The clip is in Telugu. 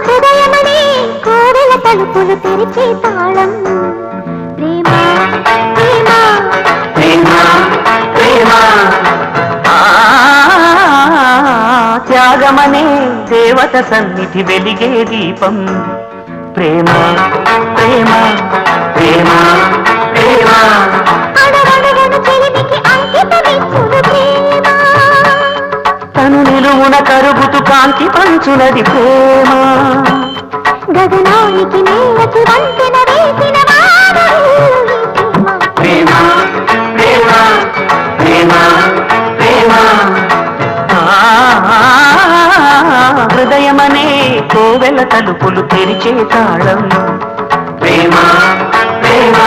హృదయమనే కోవెల తలుపులు తెరిచే తాళం ప్రేమ ప్రేమ ప్రేమ ప్రేమ త్యాగమనే దేవత సన్నిధి వెలిగే దీపం ప్రేమ ప్రేమ ప్రేమ ప్రేమ అడగడగను చెలిమికి అంకితమిచ్చును ప్రేమ తను నిలువున కరుగుతూ కాంతి పంచునది ప్రేమ గగనానికి నేలకి వంతెన వేసిన ప్రేమ ప్రేమ ప్రేమ ప్రేమ హృదయమనే కోవెల తలుపులు తెరిచే తాళం ప్రేమ ప్రేమ